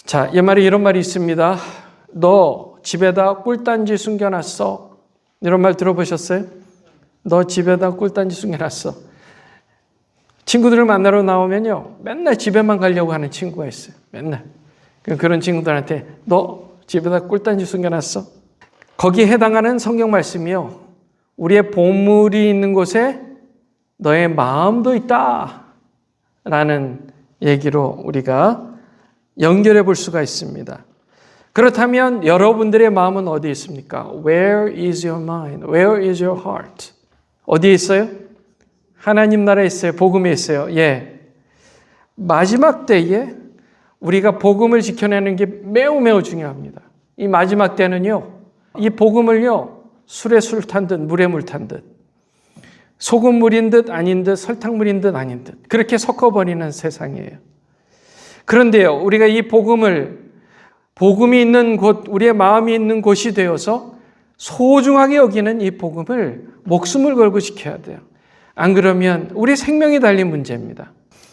자, 옛말에 이런 말이 있습니다. 너 집에다 꿀단지 숨겨놨어. 이런 말 들어보셨어요? 너 집에다 꿀단지 숨겨놨어. 친구들을 만나러 나오면요, 맨날 집에만 가려고 하는 친구가 있어요. 맨날. 그런 친구들한테 너 집에다 꿀단지 숨겨놨어. 거기에 해당하는 성경 말씀이요, 우리의 보물이 있는 곳에 너의 마음도 있다 라는 얘기로 우리가 연결해 볼 수가 있습니다. 그렇다면 여러분들의 마음은 어디에 있습니까? Where is your mind? Where is your heart? 어디에 있어요? 하나님 나라에 있어요? 복음에 있어요? 예. 마지막 때에 우리가 복음을 지켜내는 게 매우 매우 중요합니다. 이 마지막 때는요, 이 복음을요, 술에 술 탄 듯 물에 물 탄 듯, 소금물인 듯 아닌 듯 설탕물인 듯 아닌 듯 그렇게 섞어버리는 세상이에요. 그런데요, 우리가 이 복음이 있는 곳, 우리의 마음이 있는 곳이 되어서 소중하게 여기는 이 복음을 목숨을 걸고 지켜야 돼요. 안 그러면 우리 생명이 달린 문제입니다.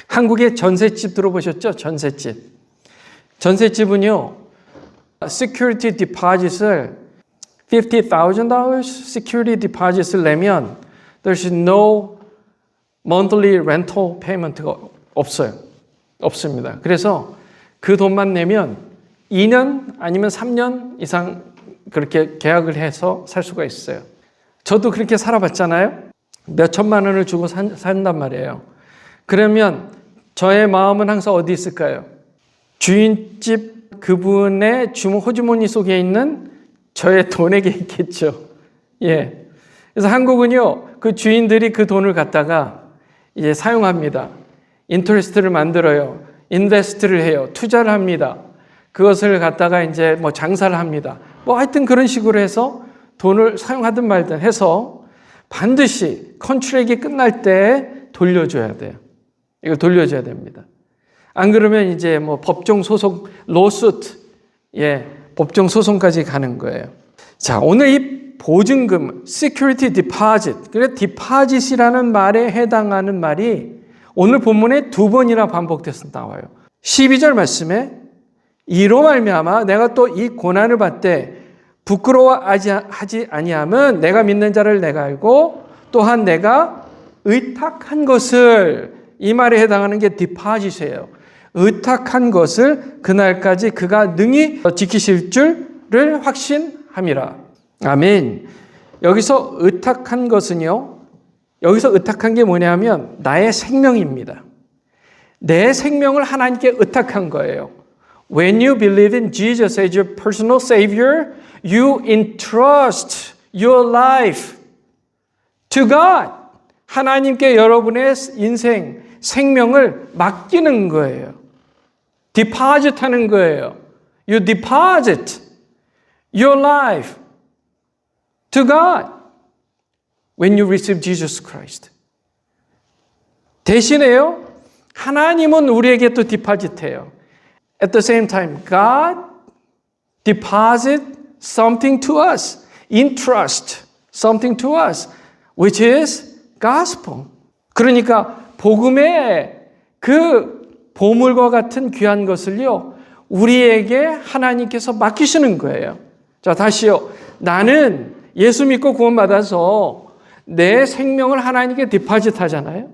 한국의 전셋집 들어보셨죠? 전셋집은요, security deposit을 $50,000 security deposit을 내면 there's no monthly rental payment가 없습니다. 그래서 그 돈만 내면 2년 아니면 3년 이상 그렇게 계약을 해서 살 수가 있어요. 저도 그렇게 살아봤잖아요. 몇 천만 원을 주고 산단 말이에요. 그러면 저의 마음은 항상 어디 있을까요? 주인집 그분의 호주머니 속에 있는 저의 돈에게 있겠죠. 예. 그래서 한국은요, 그 주인들이 그 돈을 갖다가 이제 사용합니다. 인터레스트를 만들어요. 인베스트를 해요. 투자를 합니다. 그것을 갖다가 이제 뭐 장사를 합니다. 뭐 하여튼 그런 식으로 해서 돈을 사용하든 말든 해서 반드시 컨트랙이 끝날 때 돌려줘야 돼요. 이걸 돌려줘야 됩니다. 안 그러면 이제 뭐 법정 소송, 로수트, 예, 법정 소송까지 가는 거예요. 자, 오늘 이 보증금, security deposit, 그래 deposit이라는 말에 해당하는 말이 오늘 본문에 2번이나 반복돼서 나와요. 12절 말씀에 이로 말미암아 내가 또 이 고난을 받되 부끄러워하지 아니함은 내가 믿는 자를 내가 알고 또한 내가 의탁한 것을, 이 말에 해당하는 게 deposit이에요. 의탁한 것을 그날까지 그가 능히 지키실 줄을 확신함이라. 아멘. 여기서 의탁한 것은요, 여기서 의탁한 게 뭐냐면 나의 생명입니다. 내 생명을 하나님께 의탁한 거예요. When you believe in Jesus as your personal Savior, you entrust your life to God. 하나님께 여러분의 인생, 생명을 맡기는 거예요. deposit 하는 거예요. You deposit your life to God when you receive Jesus Christ. 대신에요, 하나님은 우리에게 또 디파짓해요. At the same time, God deposit something to us, entrust something to us, which is gospel. 그러니까 복음의 그 보물과 같은 귀한 것을요, 우리에게 하나님께서 맡기시는 거예요. 자, 다시요. 나는 예수 믿고 구원받아서 내 생명을 하나님께 디파짓 하잖아요.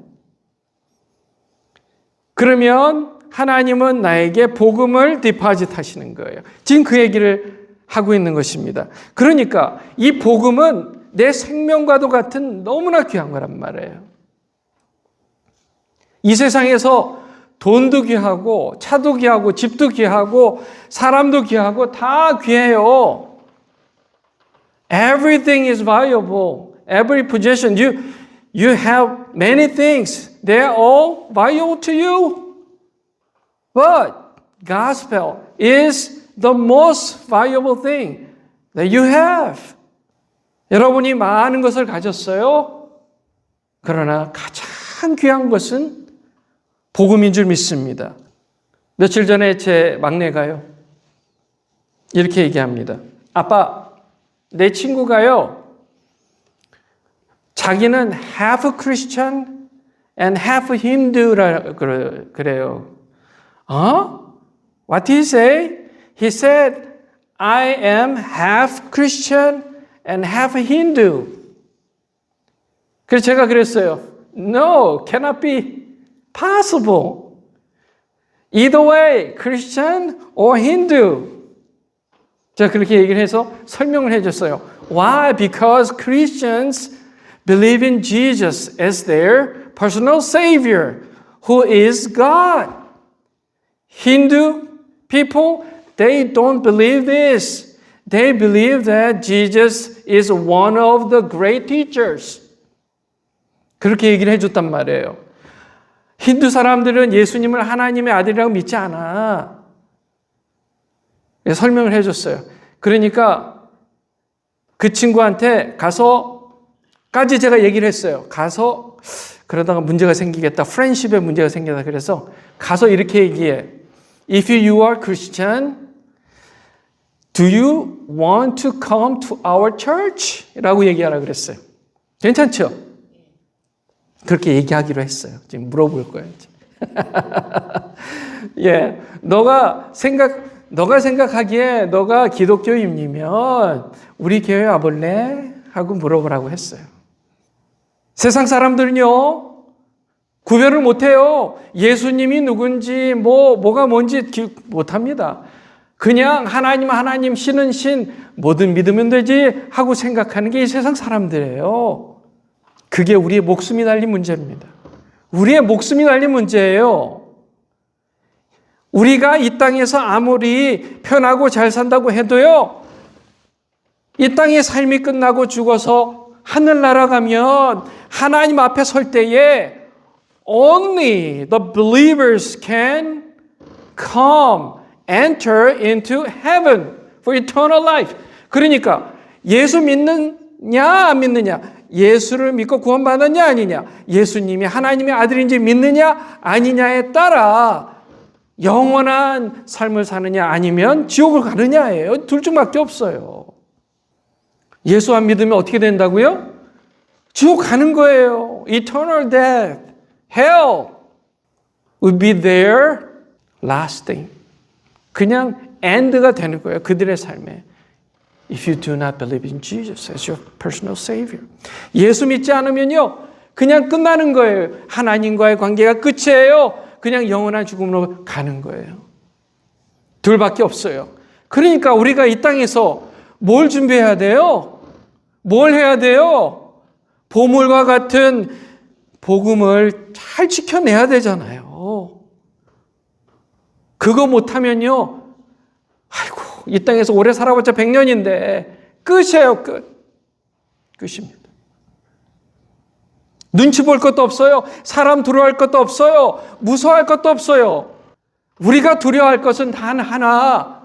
그러면 하나님은 나에게 복음을 디파짓 하시는 거예요. 지금 그 얘기를 하고 있는 것입니다. 그러니까 이 복음은 내 생명과도 같은 너무나 귀한 거란 말이에요. 이 세상에서 돈도 귀하고 차도 귀하고 집도 귀하고 사람도 귀하고 다 귀해요. Everything is valuable. Every possession. You have many things. They are all valuable to you. But gospel is the most valuable thing that you have. 여러분이 많은 것을 가졌어요. 그러나 가장 귀한 것은 복음인 줄 믿습니다. 며칠 전에 제 막내가요, 이렇게 얘기합니다. 아빠, 내 친구가요, 자기는 half Christian and half Hindu라 그래요. What did he say? He said, I am half Christian and half Hindu. 그래서 제가 그랬어요. No, cannot be possible. Either way, Christian or Hindu. 제가 그렇게 얘기를 해서 설명을 해줬어요. Why? Because Christians believe in Jesus as their personal Savior, who is God. Hindu people, they don't believe this. They believe that Jesus is one of the great teachers. 그렇게 얘기를 해줬단 말이에요. 힌두 사람들은 예수님을 하나님의 아들이라고 믿지 않아. 설명을 해줬어요. 그러니까 그 친구한테 가서까지 제가 얘기를 했어요. 가서 그러다가 문제가 생기겠다. 프렌십에 문제가 생기다. 그래서 가서 이렇게 얘기해. If you are Christian, do you want to come to our church? 라고 얘기하라 그랬어요. 괜찮죠? 그렇게 얘기하기로 했어요. 지금 물어볼 거예요. 예, 너가 생각하기에 너가 기독교인이면 우리 교회 와볼래? 하고 물어보라고 했어요. 세상 사람들은요, 구별을 못해요. 예수님이 누군지, 뭐가 뭔지 못합니다. 그냥 하나님, 신은 신, 뭐든 믿으면 되지 하고 생각하는 게 이 세상 사람들이에요. 그게 우리의 목숨이 달린 문제입니다. 우리의 목숨이 달린 문제예요. 우리가 이 땅에서 아무리 편하고 잘 산다고 해도요, 이 땅의 삶이 끝나고 죽어서 하늘 날아가면 하나님 앞에 설 때에 only the believers can come, enter into heaven for eternal life. 그러니까 예수 믿느냐 안 믿느냐, 예수를 믿고 구원받았냐 아니냐, 예수님이 하나님의 아들인지 믿느냐 아니냐에 따라 영원한 삶을 사느냐 아니면 지옥을 가느냐예요. 둘 중밖에 없어요. 예수 안 믿으면 어떻게 된다고요? 지옥 가는 거예요. Eternal death, hell will be their lasting. 그냥 end가 되는 거예요. 그들의 삶에. If you do not believe in Jesus as your personal Savior. 예수 믿지 않으면요, 그냥 끝나는 거예요. 하나님과의 관계가 끝이에요. 그냥 영원한 죽음으로 가는 거예요. 둘밖에 없어요. 그러니까 우리가 이 땅에서 뭘 준비해야 돼요? 뭘 해야 돼요? 보물과 같은 복음을 잘 지켜내야 되잖아요. 그거 못하면요, 아이고, 이 땅에서 오래 살아봤자 100년인데 끝이에요, 끝입니다. 눈치 볼 것도 없어요. 사람 두려워할 것도 없어요. 무서워할 것도 없어요. 우리가 두려워할 것은 단 하나,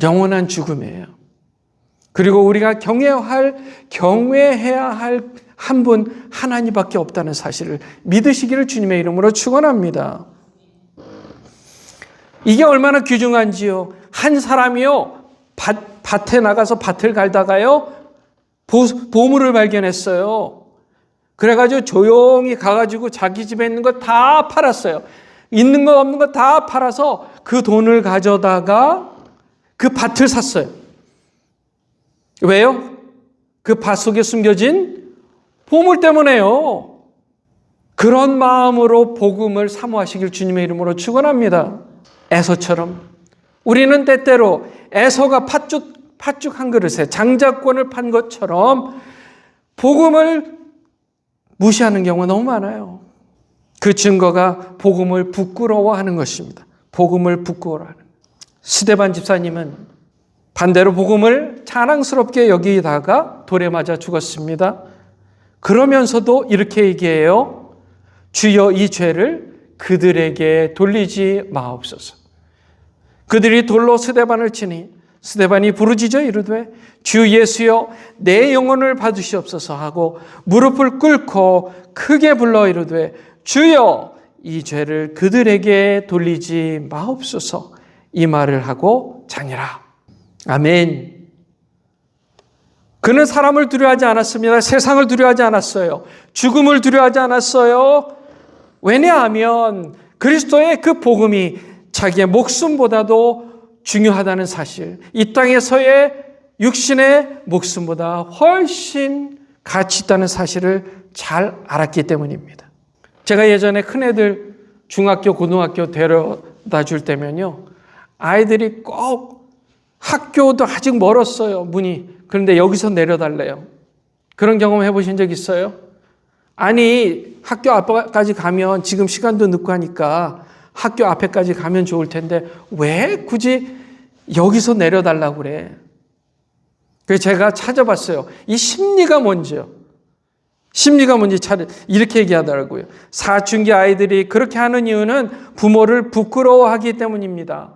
영원한 죽음이에요. 그리고 우리가 경외해야 할 한 분 하나님밖에 없다는 사실을 믿으시기를 주님의 이름으로 축원합니다. 이게 얼마나 귀중한지요. 한 사람이요, 밭에 나가서 밭을 갈다가요, 보물을 발견했어요. 그래가지고 조용히 가가지고 자기 집에 있는 거 다 팔았어요. 있는 거 없는 거 다 팔아서 그 돈을 가져다가 그 밭을 샀어요. 왜요? 그 밭 속에 숨겨진 보물 때문에요. 그런 마음으로 복음을 사모하시길 주님의 이름으로 축원합니다. 에서처럼 우리는 때때로 에서가 팥죽 한 그릇에 장자권을 판 것처럼 복음을 무시하는 경우가 너무 많아요. 그 증거가 복음을 부끄러워하는 것입니다. 복음을 부끄러워하는. 스데반 집사님은 반대로 복음을 자랑스럽게 여기다가 돌에 맞아 죽었습니다. 그러면서도 이렇게 얘기해요. 주여 이 죄를 그들에게 돌리지 마옵소서. 그들이 돌로 스데반을 치니 스데반이 부르짖어 이르되 주 예수여 내 영혼을 받으시옵소서 하고 무릎을 꿇고 크게 불러 이르되 주여 이 죄를 그들에게 돌리지 마옵소서. 이 말을 하고 자니라. 아멘. 그는 사람을 두려워하지 않았습니다. 세상을 두려워하지 않았어요. 죽음을 두려워하지 않았어요. 왜냐하면 그리스도의 그 복음이 자기의 목숨보다도 중요하다는 사실, 이 땅에서의 육신의 목숨보다 훨씬 가치 있다는 사실을 잘 알았기 때문입니다. 제가 예전에 큰애들 중학교, 고등학교 데려다 줄 때면요, 아이들이 꼭 학교도 아직 멀었어요, 문이. 그런데 여기서 내려달래요. 그런 경험 해보신 적 있어요? 아니, 학교 앞까지 가면 지금 시간도 늦고 하니까 학교 앞에까지 가면 좋을 텐데 왜 굳이 여기서 내려달라고 그래? 그래서 제가 찾아봤어요. 이 심리가 뭔지요. 심리가 뭔지 이렇게 얘기하더라고요. 사춘기 아이들이 그렇게 하는 이유는 부모를 부끄러워하기 때문입니다.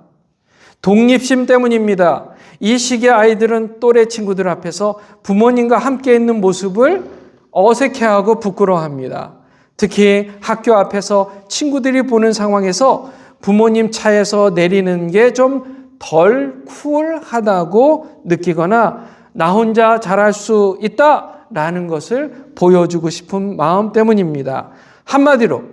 독립심 때문입니다. 이 시기의 아이들은 또래 친구들 앞에서 부모님과 함께 있는 모습을 어색해하고 부끄러워합니다. 특히 학교 앞에서 친구들이 보는 상황에서 부모님 차에서 내리는 게 좀 덜 쿨하다고 느끼거나 나 혼자 잘할 수 있다라는 것을 보여주고 싶은 마음 때문입니다. 한마디로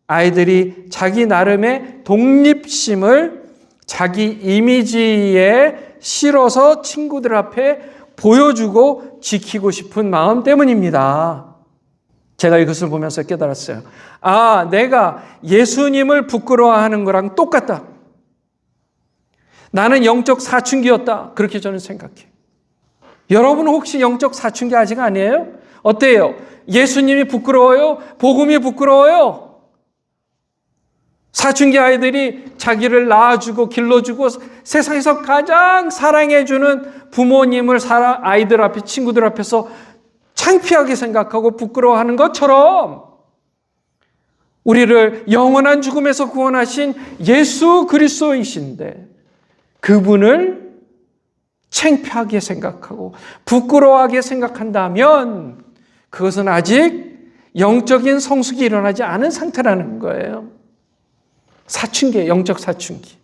아이들이 자기 나름의 독립심을 자기 이미지에 실어서 친구들 앞에 보여주고 지키고 싶은 마음 때문입니다. 제가 이것을 보면서 깨달았어요. 아, 내가 예수님을 부끄러워하는 거랑 똑같다. 나는 영적 사춘기였다. 그렇게 저는 생각해요. 여러분은 혹시 영적 사춘기 아직 아니에요? 어때요? 예수님이 부끄러워요? 복음이 부끄러워요? 사춘기 아이들이 자기를 낳아주고 길러주고 세상에서 가장 사랑해주는 부모님을 아이들 앞에, 친구들 앞에서 창피하게 생각하고 부끄러워하는 것처럼 우리를 영원한 죽음에서 구원하신 예수 그리스도이신데 그분을 창피하게 생각하고 부끄러워하게 생각한다면 그것은 아직 영적인 성숙이 일어나지 않은 상태라는 거예요. 사춘기, 영적 사춘기.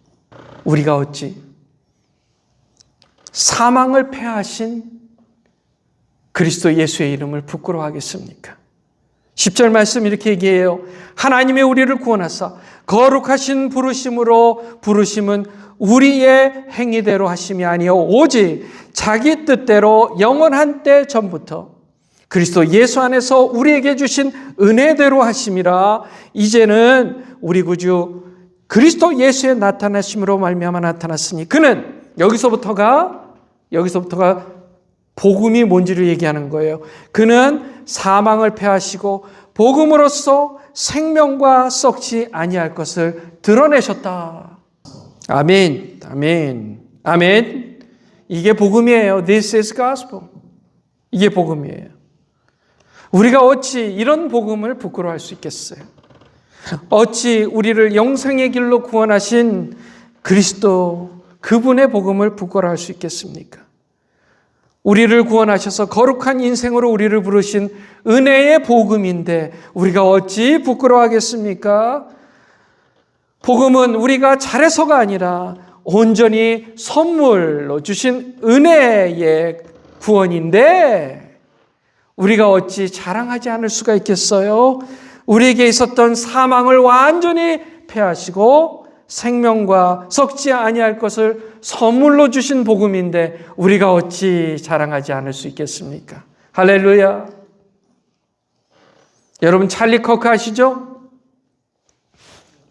우리가 어찌 사망을 패하신 그리스도 예수의 이름을 부끄러워하겠습니까? 10절 말씀 이렇게 얘기해요. 하나님의 우리를 구원하사 거룩하신 부르심으로, 부르심은 우리의 행위대로 하심이 아니요 오직 자기 뜻대로 영원한 때 전부터 그리스도 예수 안에서 우리에게 주신 은혜대로 하심이라. 이제는 우리 구주 그리스도 예수의 나타나심으로 말미암아 나타났으니 그는 여기서부터가 복음이 뭔지를 얘기하는 거예요. 그는 사망을 패하시고 복음으로써 생명과 썩지 아니할 것을 드러내셨다. 아멘, 아멘, 아멘. 이게 복음이에요. This is gospel. 이게 복음이에요. 우리가 어찌 이런 복음을 부끄러워할 수 있겠어요? 어찌 우리를 영생의 길로 구원하신 그리스도 그분의 복음을 부끄러워할 수 있겠습니까? 우리를 구원하셔서 거룩한 인생으로 우리를 부르신 은혜의 복음인데 우리가 어찌 부끄러워하겠습니까? 복음은 우리가 잘해서가 아니라 온전히 선물로 주신 은혜의 구원인데 우리가 어찌 자랑하지 않을 수가 있겠어요? 우리에게 있었던 사망을 완전히 패하시고 생명과 썩지 아니할 것을 선물로 주신 복음인데 우리가 어찌 자랑하지 않을 수 있겠습니까? 할렐루야. 여러분 찰리 커크 아시죠?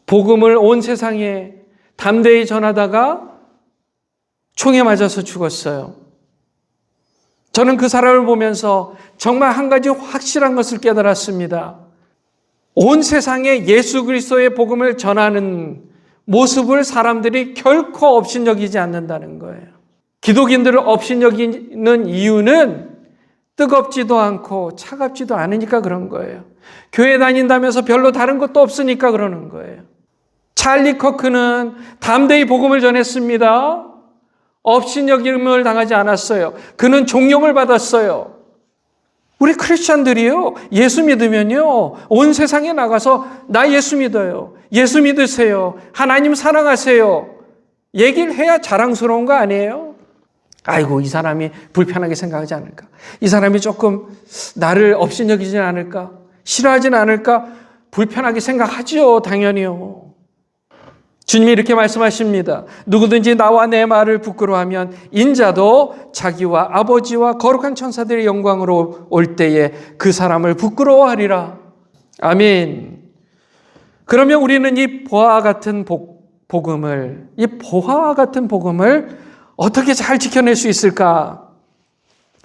복음을 온 세상에 담대히 전하다가 총에 맞아서 죽었어요. 저는 그 사람을 보면서 정말 한 가지 확실한 것을 깨달았습니다. 온 세상에 예수 그리스도의 복음을 전하는 모습을 사람들이 결코 업신여기지 않는다는 거예요. 기독인들을 업신여기는 이유는 뜨겁지도 않고 차갑지도 않으니까 그런 거예요. 교회 다닌다면서 별로 다른 것도 없으니까 그러는 거예요. 찰리 커크는 담대히 복음을 전했습니다. 업신여김을 당하지 않았어요. 그는 존경을 받았어요. 우리 크리스찬들이요, 예수 믿으면요, 온 세상에 나가서 나 예수 믿어요. 예수 믿으세요. 하나님 사랑하세요. 얘기를 해야 자랑스러운 거 아니에요? 아이고, 이 사람이 불편하게 생각하지 않을까? 이 사람이 조금 나를 업신여기지 않을까? 싫어하진 않을까? 불편하게 생각하지요, 당연히요. 주님이 이렇게 말씀하십니다. 누구든지 나와 내 말을 부끄러워하면 인자도 자기와 아버지와 거룩한 천사들의 영광으로 올 때에 그 사람을 부끄러워하리라. 아멘. 그러면 우리는 이 보화와 같은 복음을 어떻게 잘 지켜낼 수 있을까?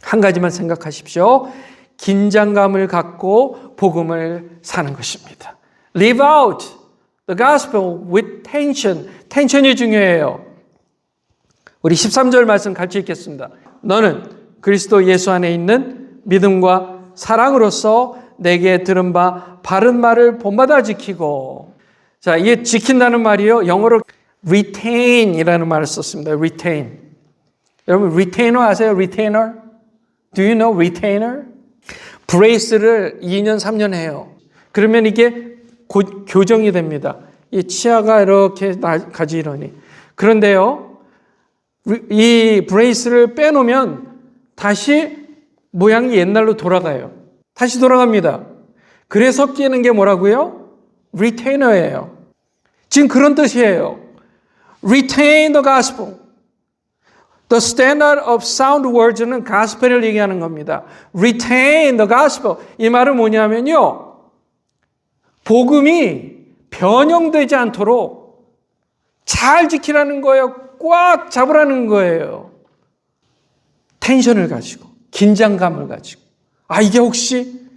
한 가지만 생각하십시오. 긴장감을 갖고 복음을 사는 것입니다. Live out the gospel with tension. 텐션이 중요해요. 우리 13절 말씀 같이 읽겠습니다. 너는 그리스도 예수 안에 있는 믿음과 사랑으로서 내게 들은 바 바른 말을 본받아 지키고. 자, 이게 지킨다는 말이요. 영어로 retain이라는 말을 썼습니다. retain. 여러분 retainer 아세요? retainer? Do you know retainer? 브레이스를 2년, 3년 해요. 그러면 이게 곧 교정이 됩니다. 이 치아가 이렇게 가지런히. 그런데요, 이 브레이스를 빼놓으면 다시 모양이 옛날로 돌아가요. 다시 돌아갑니다. 그래서 끼는 게 뭐라고요? retainer예요. 지금 그런 뜻이에요. retain the gospel. The standard of sound words는 gospel을 얘기하는 겁니다. retain the gospel. 이 말은 뭐냐면요. 복음이 변형되지 않도록 잘 지키라는 거예요. 꽉 잡으라는 거예요. 텐션을 가지고, 긴장감을 가지고. 아, 이게 혹시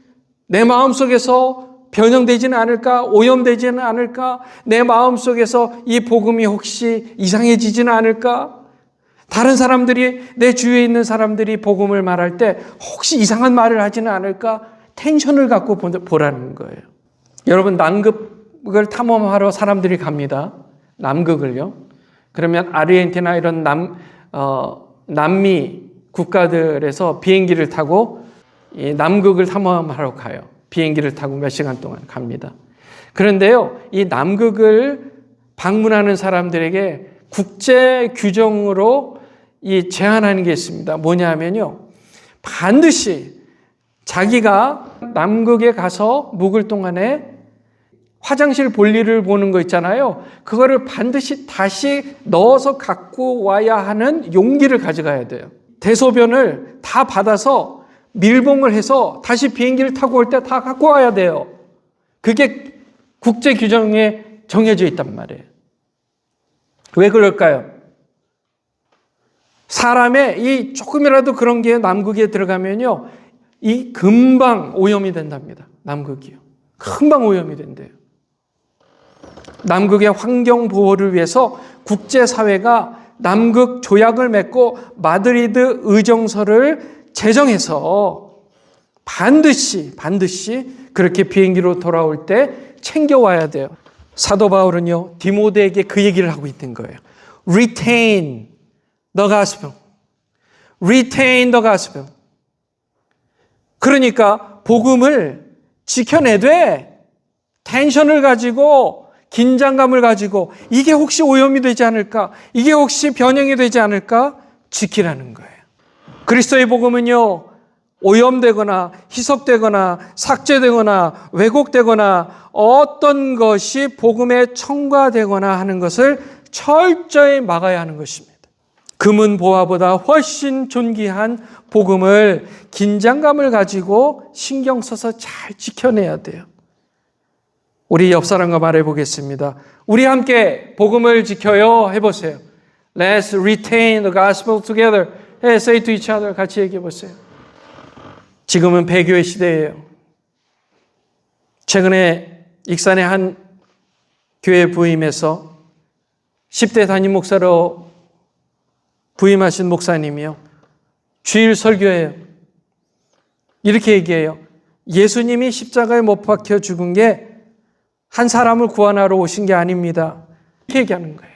내 마음속에서 변형되지는 않을까? 오염되지는 않을까? 내 마음속에서 이 복음이 혹시 이상해지지는 않을까? 다른 사람들이, 내 주위에 있는 사람들이 복음을 말할 때 혹시 이상한 말을 하지는 않을까? 텐션을 갖고 보라는 거예요. 여러분, 남극을 탐험하러 사람들이 갑니다. 남극을요. 그러면 아르헨티나 이런 남미 국가들에서 비행기를 타고 이 남극을 탐험하러 가요. 비행기를 타고 몇 시간 동안 갑니다. 그런데요, 이 남극을 방문하는 사람들에게 국제 규정으로 이 제한하는 게 있습니다. 뭐냐면요, 반드시 자기가 남극에 가서 묵을 동안에 화장실 볼일을 보는 거 있잖아요. 그거를 반드시 다시 넣어서 갖고 와야 하는 용기를 가져가야 돼요. 대소변을 다 받아서 밀봉을 해서 다시 비행기를 타고 올 때 다 갖고 와야 돼요. 그게 국제 규정에 정해져 있단 말이에요. 왜 그럴까요? 사람의 이 조금이라도 그런 게 남극에 들어가면요, 이 금방 오염이 된답니다. 남극이요. 금방 오염이 된대요. 남극의 환경 보호를 위해서 국제사회가 남극 조약을 맺고 마드리드 의정서를 제정해서 반드시 그렇게 비행기로 돌아올 때 챙겨와야 돼요. 사도 바울은요, 디모데에게 그 얘기를 하고 있는 거예요. Retain the gospel. Retain the gospel. 그러니까 복음을 지켜내되 텐션을 가지고 긴장감을 가지고 이게 혹시 오염이 되지 않을까? 이게 혹시 변형이 되지 않을까? 지키라는 거예요. 그리스도의 복음은요, 오염되거나 희석되거나 삭제되거나 왜곡되거나 어떤 것이 복음에 첨가되거나 하는 것을 철저히 막아야 하는 것입니다. 금은 보화보다 훨씬 존귀한 복음을 긴장감을 가지고 신경 써서 잘 지켜내야 돼요. 우리 옆 사람과 말해보겠습니다. 우리 함께 복음을 지켜요 해보세요. Let's retain the gospel together. Say to each other. 같이 얘기해보세요. 지금은 배교의 시대예요. 최근에 익산의 한 교회 부임에서 10대 담임 목사로 부임하신 목사님이요, 주일 설교예요. 이렇게 얘기해요. 예수님이 십자가에 못 박혀 죽은 게 한 사람을 구원하러 오신 게 아닙니다. 이렇게 얘기하는 거예요.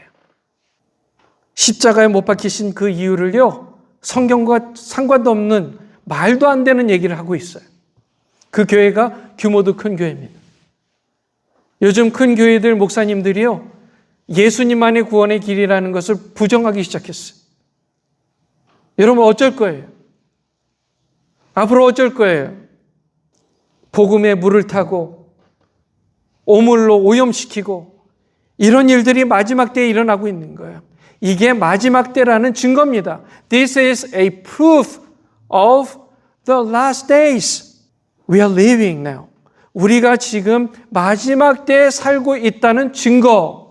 십자가에 못 박히신 그 이유를요, 성경과 상관도 없는 말도 안 되는 얘기를 하고 있어요. 그 교회가 규모도 큰 교회입니다. 요즘 큰 교회들 목사님들이요, 예수님만의 구원의 길이라는 것을 부정하기 시작했어요. 여러분 어쩔 거예요? 앞으로 어쩔 거예요? 복음에 물을 타고 오물로 오염시키고 이런 일들이 마지막 때에 일어나고 있는 거예요. 이게 마지막 때라는 증거입니다. This is a proof of the last days. We are living now. 우리가 지금 마지막 때에 살고 있다는 증거로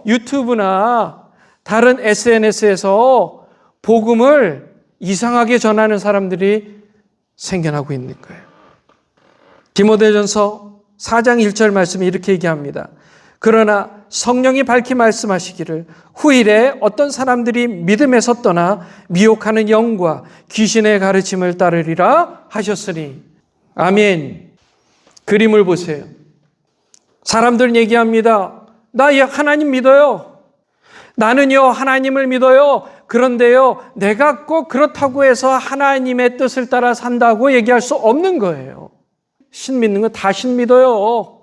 유튜브나 다른 SNS에서 복음을 이상하게 전하는 사람들이 생겨나고 있는 거예요. 디모데전서 4장 1절 말씀이 이렇게 얘기합니다. 그러나 성령이 밝히 말씀하시기를 후일에 어떤 사람들이 믿음에서 떠나 미혹하는 영과 귀신의 가르침을 따르리라 하셨으니. 아멘. 그림을 보세요. 사람들은 얘기합니다. 나 하나님 믿어요. 나는요 하나님을 믿어요. 그런데요 내가 꼭 그렇다고 해서 하나님의 뜻을 따라 산다고 얘기할 수 없는 거예요. 신 믿는 거 다 신 믿어요.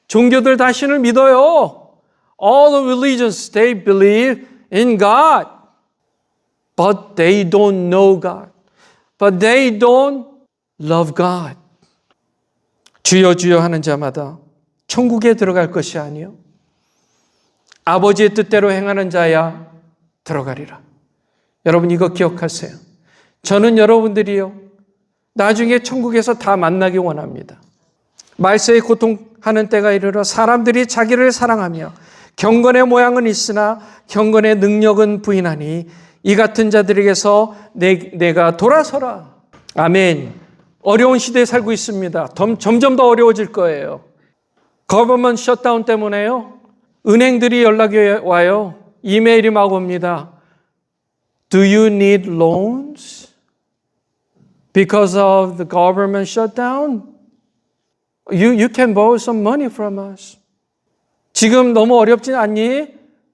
종교들 다 신을 믿어요. All the religions, they believe in God. But they don't know God. But they don't love God. 주여 주여 하는 자마다 천국에 들어갈 것이 아니요 아버지의 뜻대로 행하는 자야 들어가리라. 여러분 이거 기억하세요. 저는 여러분들이요 나중에 천국에서 다 만나기 원합니다. 말세에 고통하는 때가 이르러 사람들이 자기를 사랑하며 경건의 모양은 있으나 경건의 능력은 부인하니 이 같은 자들에게서 내가 돌아서라. 아멘. 어려운 시대에 살고 있습니다. 점점 더 어려워질 거예요. Government shutdown 때문에요. 은행들이 연락이 와요. 이메일이 막 옵니다. Do you need loans? Because of the government shutdown? You can borrow some money from us. 지금 너무 어렵진 않니?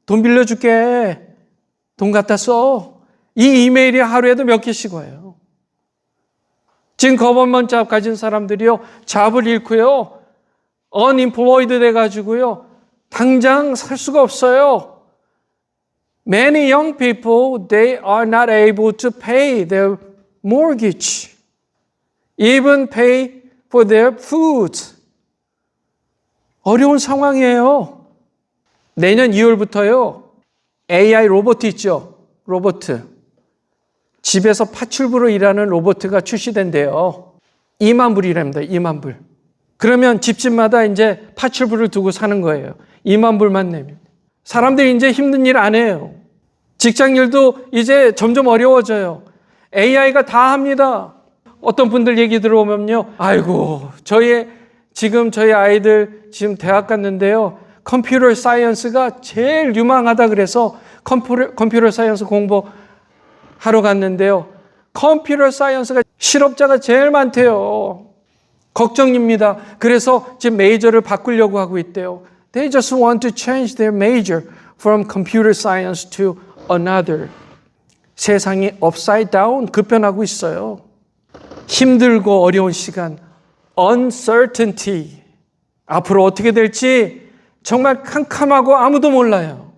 돈 빌려줄게. 돈 갖다 써. 이 이메일이 하루에도 몇 개씩 와요. 지금 거버먼 잡 가진 사람들이요. 잡을 잃고요. unemployed 돼가지고요. 당장 살 수가 없어요. Many young people, they are not able to pay their mortgage. Even pay for their food. 어려운 상황이에요. 내년 2월부터요. AI 로봇 있죠. 로봇. 집에서 파출부로 일하는 로봇가 출시된대요. 2만 불이랍니다. 2만 불. 그러면 집집마다 이제 파출부를 두고 사는 거예요. 2만 불만 내면. 사람들이 이제 힘든 일 안 해요. 직장 일도 이제 점점 어려워져요. AI가 다 합니다. 어떤 분들 얘기 들어보면요. 아이고, 지금 저희 아이들 지금 대학 갔는데요. 컴퓨터 사이언스가 제일 유망하다 그래서 컴퓨터 사이언스 공부하러 갔는데요. 컴퓨터 사이언스가 실업자가 제일 많대요. 걱정입니다. 그래서 지금 메이저를 바꾸려고 하고 있대요. They just want to change their major from computer science to another. 세상이 upside down 급변하고 있어요. 힘들고 어려운 시간, uncertainty. 앞으로 어떻게 될지 정말 캄캄하고 아무도 몰라요.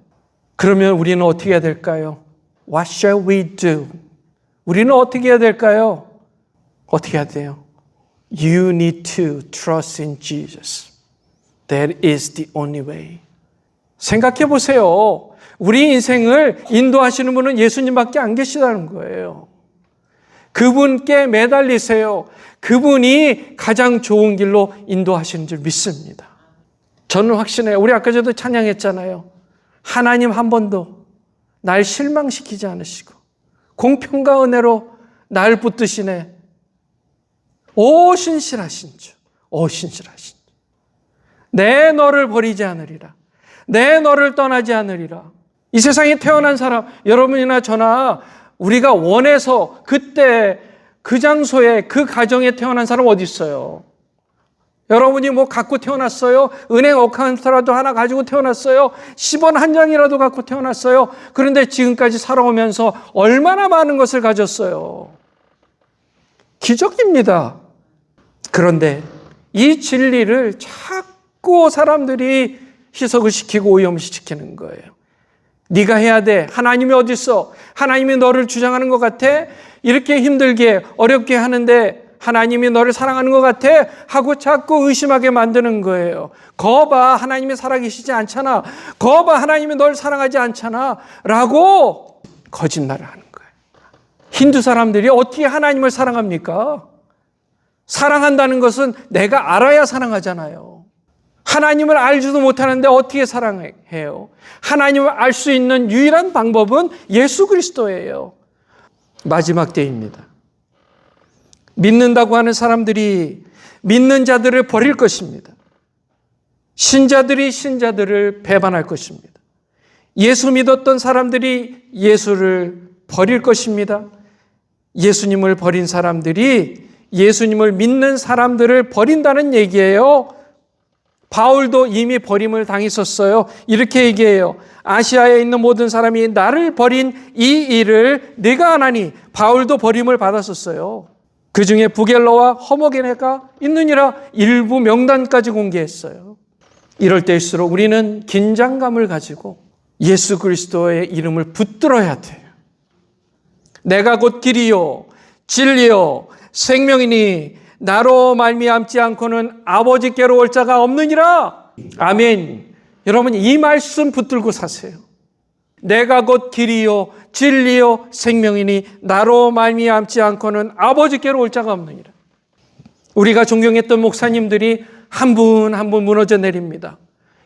그러면 우리는 어떻게 해야 될까요? What shall we do? 우리는 어떻게 해야 될까요? 어떻게 해야 돼요? You need to trust in Jesus. That is the only way. 생각해 보세요. 우리 인생을 인도하시는 분은 예수님밖에 안 계시다는 거예요. 그분께 매달리세요. 그분이 가장 좋은 길로 인도하시는 줄 믿습니다. 저는 확신해요. 우리 아까 전에도 찬양했잖아요. 하나님 한 번도 날 실망시키지 않으시고 공평과 은혜로 날 붙드시네. 오 신실하신 주, 오 신실하신 주. 내 너를 버리지 않으리라. 내 너를 떠나지 않으리라. 이 세상에 태어난 사람, 여러분이나 저나 우리가 원해서 그때 그 장소에 그 가정에 태어난 사람 어디 있어요? 여러분이 뭐 갖고 태어났어요? 은행 어카운트라도 하나 가지고 태어났어요? 10원 한 장이라도 갖고 태어났어요? 그런데 지금까지 살아오면서 얼마나 많은 것을 가졌어요? 기적입니다. 그런데 이 진리를 자꾸 사람들이 희석을 시키고 오염시키는 거예요. 네가 해야 돼. 하나님이 어디 있어? 하나님이 너를 주장하는 것 같아? 이렇게 힘들게 어렵게 하는데 하나님이 너를 사랑하는 것 같아 하고 자꾸 의심하게 만드는 거예요. 거봐, 하나님이 살아계시지 않잖아. 거봐, 하나님이 널 사랑하지 않잖아 라고 거짓말을 하는 거예요. 힌두 사람들이 어떻게 하나님을 사랑합니까? 사랑한다는 것은 내가 알아야 사랑하잖아요. 하나님을 알지도 못하는데 어떻게 사랑해요? 하나님을 알 수 있는 유일한 방법은 예수 그리스도예요. 마지막 때입니다. 믿는다고 하는 사람들이 믿는 자들을 버릴 것입니다. 신자들이 신자들을 배반할 것입니다. 예수 믿었던 사람들이 예수를 버릴 것입니다. 예수님을 버린 사람들이 예수님을 믿는 사람들을 버린다는 얘기예요. 바울도 이미 버림을 당했었어요. 이렇게 얘기해요. 아시아에 있는 모든 사람이 나를 버린 이 일을 네가 안 하니. 바울도 버림을 받았었어요. 그 중에 부겔러와 허머게네가 있느니라 일부 명단까지 공개했어요. 이럴 때일수록 우리는 긴장감을 가지고 예수 그리스도의 이름을 붙들어야 돼요. 내가 곧 길이요 진리요 생명이니 나로 말미암지 않고는 아버지께로 올 자가 없느니라. 아멘. 여러분 이 말씀 붙들고 사세요. 내가 곧 길이요 진리요 생명이니 나로 말미암지 않고는 아버지께로 올 자가 없느니라. 우리가 존경했던 목사님들이 한 분 한 분 무너져 내립니다.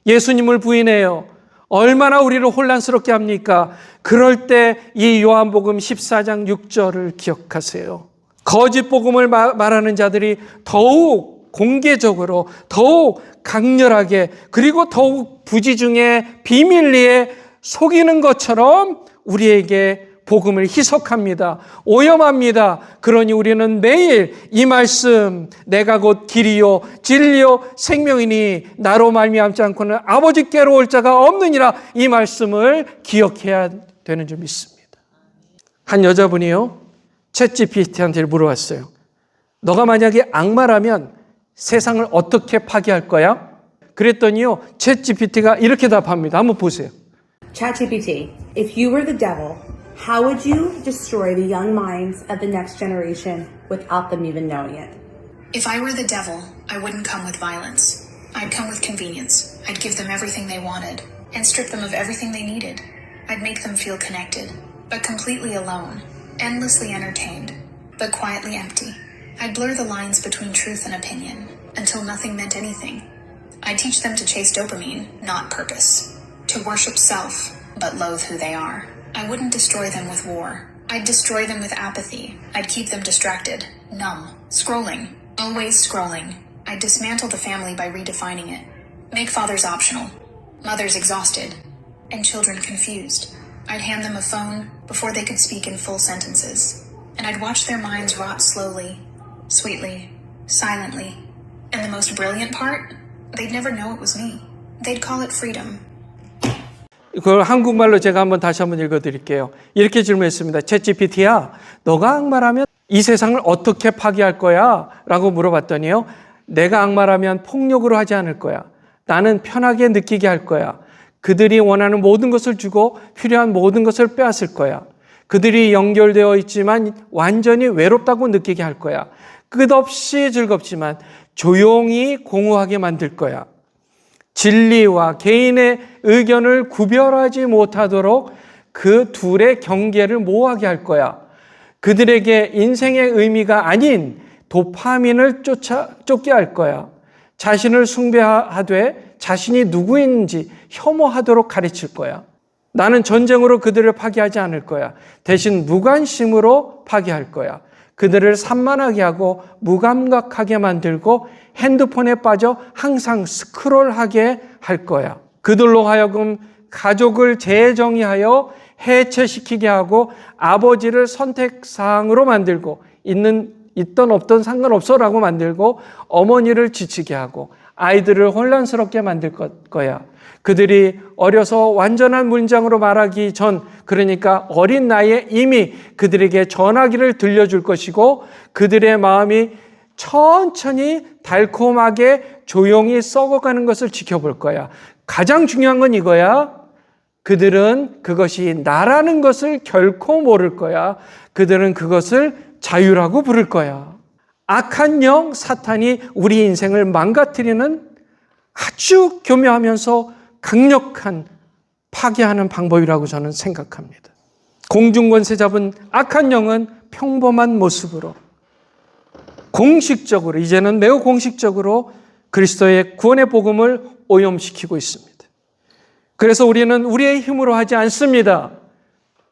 예수님을 부인해요. 얼마나 우리를 혼란스럽게 합니까? 그럴 때 이 요한복음 14장 6절을 기억하세요. 거짓 복음을 말하는 자들이 더욱 공개적으로 더욱 강렬하게 그리고 더욱 부지중에 비밀리에 속이는 것처럼 우리에게 복음을 희석합니다. 오염합니다. 그러니 우리는 매일 이 말씀 내가 곧 길이요 진리요 생명이니 나로 말미암지 않고는 아버지께로 올 자가 없느니라 이 말씀을 기억해야 되는 줄 믿습니다. 한 여자분이요 챗GPT한테 물어봤어요. 너가 만약에 악마라면 세상을 어떻게 파괴할 거야? 그랬더니요 챗GPT가 이렇게 답합니다. 한번 보세요. ChatGPT, if you were the devil, how would you destroy the young minds of the next generation without them even knowing it? If I were the devil, I wouldn't come with violence. I'd come with convenience. I'd give them everything they wanted and strip them of everything they needed. I'd make them feel connected, but completely alone, endlessly entertained, but quietly empty. I'd blur the lines between truth and opinion until nothing meant anything. I'd teach them to chase dopamine, not purpose. To worship self, but loathe who they are. I wouldn't destroy them with war. I'd destroy them with apathy. I'd keep them distracted, numb, scrolling, always scrolling. I'd dismantle the family by redefining it. Make fathers optional, mothers exhausted, and children confused. I'd hand them a phone before they could speak in full sentences. And I'd watch their minds rot slowly, sweetly, silently. And the most brilliant part? They'd never know it was me. They'd call it freedom. 그걸 한국말로 제가 다시 한번 읽어드릴게요. 이렇게 질문했습니다. 챗GPT야, 너가 악마라면 이 세상을 어떻게 파괴할 거야? 라고 물어봤더니요. 내가 악마라면 폭력으로 하지 않을 거야. 나는 편하게 느끼게 할 거야. 그들이 원하는 모든 것을 주고 필요한 모든 것을 빼앗을 거야. 그들이 연결되어 있지만 완전히 외롭다고 느끼게 할 거야. 끝없이 즐겁지만 조용히 공허하게 만들 거야. 진리와 개인의 의견을 구별하지 못하도록 그 둘의 경계를 모호하게 할 거야. 그들에게 인생의 의미가 아닌 도파민을 쫓게 할 거야. 자신을 숭배하되 자신이 누구인지 혐오하도록 가르칠 거야. 나는 전쟁으로 그들을 파괴하지 않을 거야. 대신 무관심으로 파괴할 거야. 그들을 산만하게 하고 무감각하게 만들고 핸드폰에 빠져 항상 스크롤하게 할 거야. 그들로 하여금 가족을 재정의하여 해체시키게 하고 아버지를 선택사항으로 만들고 있던 없던 상관없어라고 만들고 어머니를 지치게 하고 아이들을 혼란스럽게 만들 거야. 그들이 어려서 완전한 문장으로 말하기 전, 그러니까 어린 나이에 이미 그들에게 전화기를 들려줄 것이고 그들의 마음이 천천히 달콤하게 조용히 썩어가는 것을 지켜볼 거야. 가장 중요한 건 이거야. 그들은 그것이 나라는 것을 결코 모를 거야. 그들은 그것을 자유라고 부를 거야. 악한 영 사탄이 우리 인생을 망가뜨리는 아주 교묘하면서 강력한 파괴하는 방법이라고 저는 생각합니다. 공중권세 잡은 악한 영은 평범한 모습으로 공식적으로, 이제는 매우 공식적으로 그리스도의 구원의 복음을 오염시키고 있습니다. 그래서 우리는 우리의 힘으로 하지 않습니다.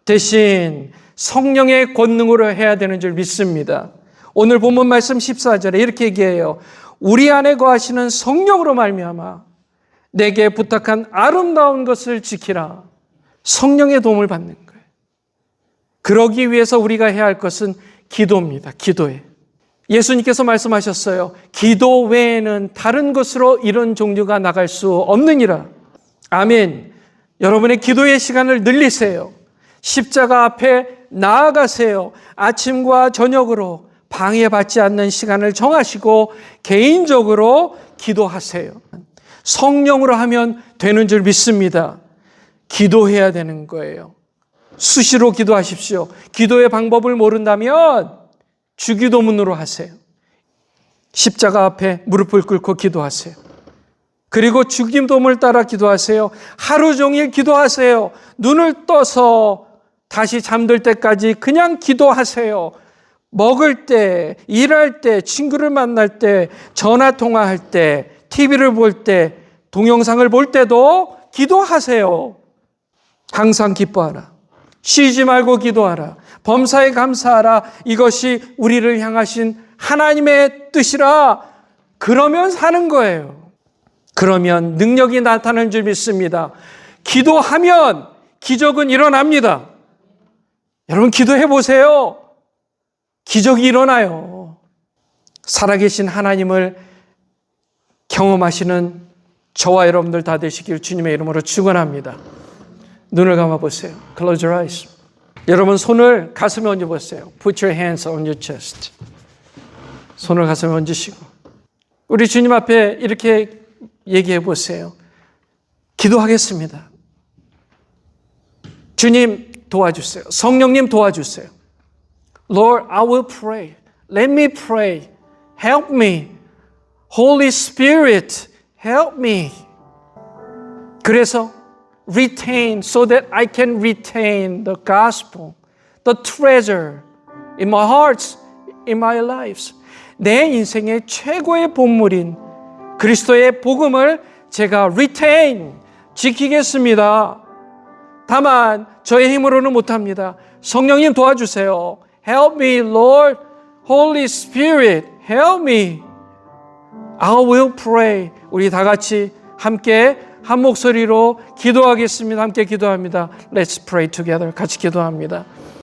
대신 성령의 권능으로 해야 되는 줄 믿습니다. 오늘 본문 말씀 14절에 이렇게 얘기해요. 우리 안에 거하시는 성령으로 말미암아 내게 부탁한 아름다운 것을 지키라. 성령의 도움을 받는 거예요. 그러기 위해서 우리가 해야 할 것은 기도입니다. 기도에. 예수님께서 말씀하셨어요. 기도 외에는 다른 것으로 이런 종류가 나갈 수 없느니라. 아멘. 여러분의 기도의 시간을 늘리세요. 십자가 앞에 나아가세요. 아침과 저녁으로 방해받지 않는 시간을 정하시고 개인적으로 기도하세요. 성령으로 하면 되는 줄 믿습니다. 기도해야 되는 거예요. 수시로 기도하십시오. 기도의 방법을 모른다면 주기도문으로 하세요. 십자가 앞에 무릎을 꿇고 기도하세요. 그리고 주기도문을 따라 기도하세요. 하루 종일 기도하세요. 눈을 떠서 다시 잠들 때까지 그냥 기도하세요. 먹을 때, 일할 때, 친구를 만날 때, 전화 통화할 때, TV를 볼 때, 동영상을 볼 때도 기도하세요. 항상 기뻐하라. 쉬지 말고 기도하라. 범사에 감사하라. 이것이 우리를 향하신 하나님의 뜻이라. 그러면 사는 거예요. 그러면 능력이 나타나는 줄 믿습니다. 기도하면 기적은 일어납니다. 여러분 기도해 보세요. 기적이 일어나요. 살아계신 하나님을 경험하시는 저와 여러분들 다 되시길 주님의 이름으로 축원합니다. 눈을 감아 보세요. Close your eyes. 여러분 손을 가슴에 얹어 보세요. Put your hands on your chest. 손을 가슴에 얹으시고 우리 주님 앞에 이렇게 얘기해 보세요. 기도하겠습니다. 주님 도와주세요. 성령님 도와주세요. Lord, I will pray. Let me pray. Help me. Holy Spirit, help me. 그래서 retain, so that I can retain the gospel, the treasure in my heart, in my lives. 내 인생의 최고의 보물인 그리스도의 복음을 제가 retain, 지키겠습니다. 다만 저의 힘으로는 못합니다. 성령님 도와주세요. Help me, Lord. Holy Spirit, help me. I will pray. 우리 다 같이 함께 한 목소리로 기도하겠습니다. 함께 기도합니다. Let's pray together. 같이 기도합니다.